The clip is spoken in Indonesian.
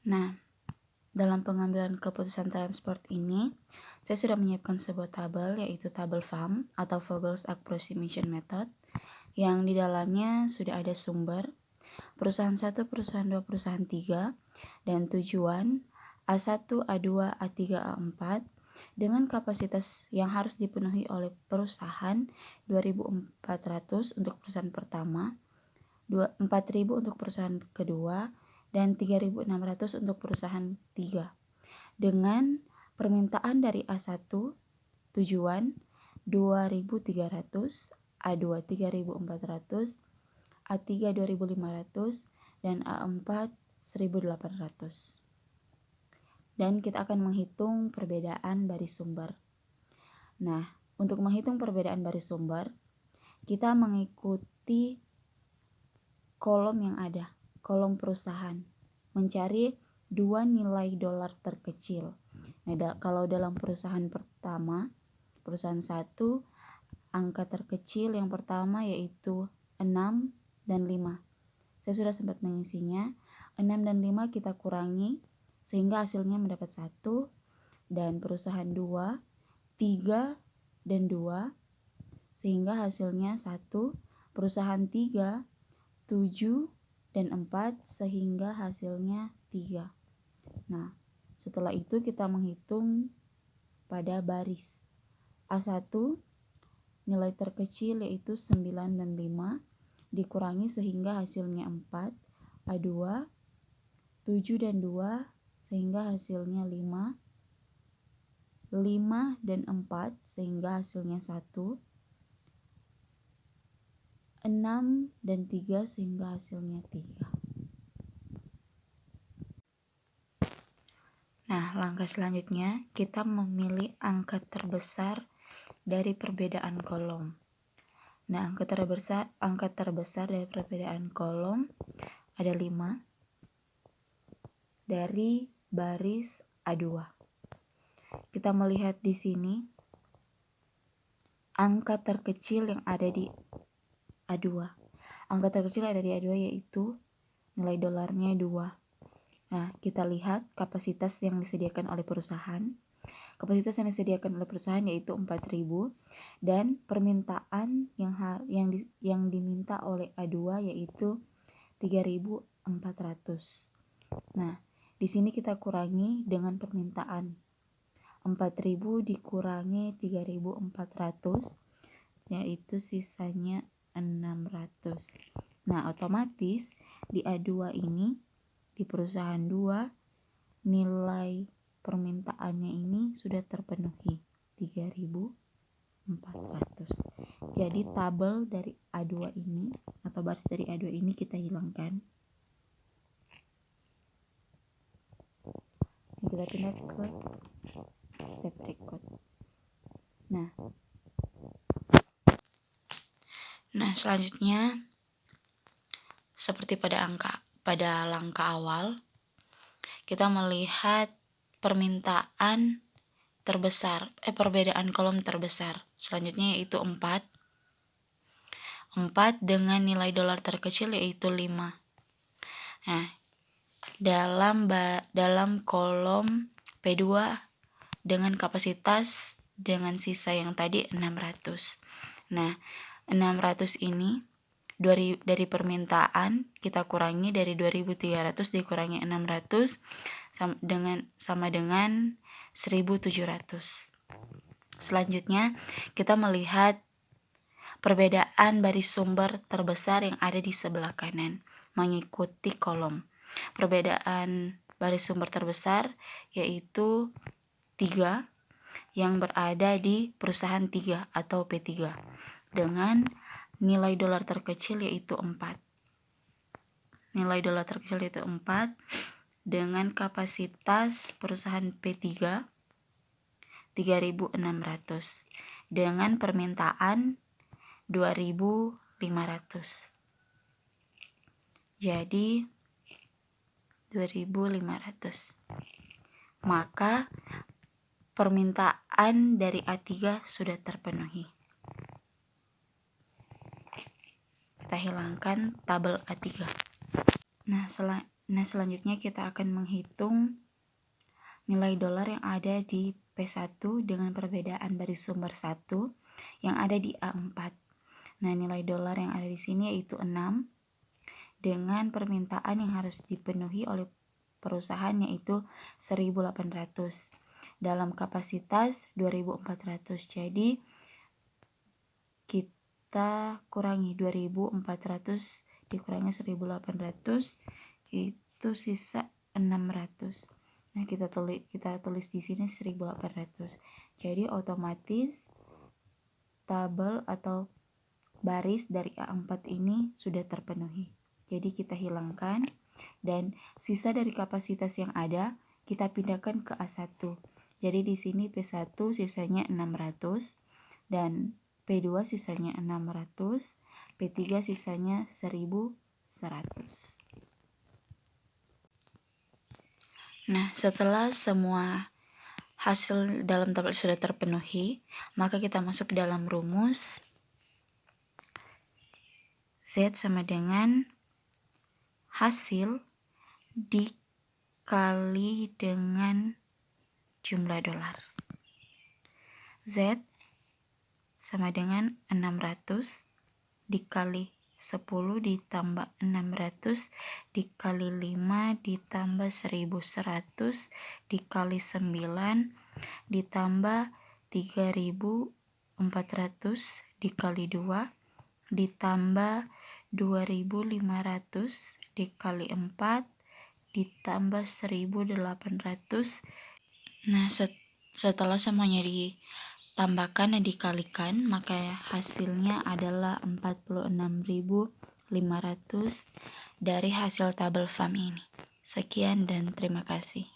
Nah, dalam pengambilan keputusan transport ini, saya sudah menyiapkan sebuah tabel, yaitu tabel FAM atau Vogels Approximation Method, yang di dalamnya sudah ada sumber, perusahaan 1, perusahaan 2, perusahaan 3, dan tujuan A1, A2, A3, A4 dengan kapasitas yang harus dipenuhi oleh perusahaan 2.400 untuk perusahaan pertama, 4.000 untuk perusahaan kedua, dan 3.600 untuk perusahaan 3. Dengan permintaan dari A1 tujuan 2.300, A2 3.400, A3 2.500, dan A4 1.800. Dan kita akan menghitung perbedaan baris sumber. Nah, untuk menghitung perbedaan baris sumber, kita mengikuti kolom yang ada, kolom perusahaan, mencari dua nilai dolar terkecil. Nah, kalau dalam perusahaan pertama, perusahaan 1, angka terkecil yang pertama yaitu 6 dan 5. Saya sudah sempat mengisinya. 6 dan 5 kita kurangi sehingga hasilnya mendapat 1. Dan perusahaan 2, 3 dan 2 sehingga hasilnya 1. Perusahaan 3, 7 dan 4 sehingga hasilnya 3. Nah, setelah itu kita menghitung pada baris. A1 nilai terkecil yaitu 9 dan 5 dikurangi sehingga hasilnya 4. A2 7 dan 2 sehingga hasilnya 5. 5 dan 4 sehingga hasilnya 1. 6 dan 3 sehingga hasilnya 3. Nah, langkah selanjutnya kita memilih angka terbesar dari perbedaan kolom. Nah, angka terbesar dari perbedaan kolom ada 5 dari baris A2. Kita melihat di sini angka terkecil yang ada di A2. Angka terkecil ada di A2 yaitu nilai dolarnya 2. Nah, kita lihat kapasitas yang disediakan oleh perusahaan. Kapasitas yang disediakan oleh perusahaan yaitu 4.000 dan permintaan yang diminta oleh A2 yaitu 3.400. Nah, di sini kita kurangi dengan permintaan. 4.000 dikurangi 3.400 yaitu sisanya 600. Nah, otomatis di A2 ini, di perusahaan 2, nilai permintaannya ini sudah terpenuhi 3.400. Jadi tabel dari A2 ini atau baris dari A2 ini kita hilangkan. Kita pindah ke step record. Nah, selanjutnya seperti pada langkah awal, kita melihat permintaan terbesar, perbedaan kolom terbesar. Selanjutnya yaitu 4 dengan nilai dolar terkecil yaitu 5. Nah, dalam kolom P2 dengan kapasitas dengan sisa yang tadi 600. Nah, 600 ini dari permintaan kita kurangi dari 2.300 dikurangi 600 sama dengan 1.700. Selanjutnya kita melihat perbedaan baris sumber terbesar yang ada di sebelah kanan mengikuti kolom. Perbedaan baris sumber terbesar yaitu 3 yang berada di perusahaan 3 atau P3 dengan nilai dolar terkecil yaitu 4. Nilai dolar terkecil yaitu 4 dengan kapasitas perusahaan P3 3.600 dengan permintaan 2.500. Jadi 2.500. Maka permintaan dari A3 sudah terpenuhi. Kita hilangkan tabel A3. Nah, Nah, selanjutnya kita akan menghitung nilai dolar yang ada di P1 dengan perbedaan dari sumber 1 yang ada di A4. Nah, nilai dolar yang ada di sini yaitu 6 dengan permintaan yang harus dipenuhi oleh perusahaan yaitu 1.800 dalam kapasitas 2.400. Jadi kita kurangi 2.400 dikurangi 1.800 itu sisa 600. Nah, kita tulis di sini 1.800. Jadi otomatis tabel atau baris dari A4 ini sudah terpenuhi. Jadi kita hilangkan dan sisa dari kapasitas yang ada kita pindahkan ke A1. Jadi di sini P1 sisanya 600 dan P2 sisanya 600, P3 sisanya 1.100. Nah, setelah semua hasil dalam tabel sudah terpenuhi, maka kita masuk ke dalam rumus. Z sama dengan hasil dikali dengan jumlah dolar. Z sama dengan 600 dikali 10 ditambah 600 dikali 5 ditambah 1.100 dikali 9 ditambah 3.400 dikali 2 ditambah 2.500 dikali 4 ditambah 1.800. Nah, setelah semuanya ditambahkan dan dikalikan, maka hasilnya adalah 46.500 dari hasil tabel FAM ini. Sekian dan terima kasih.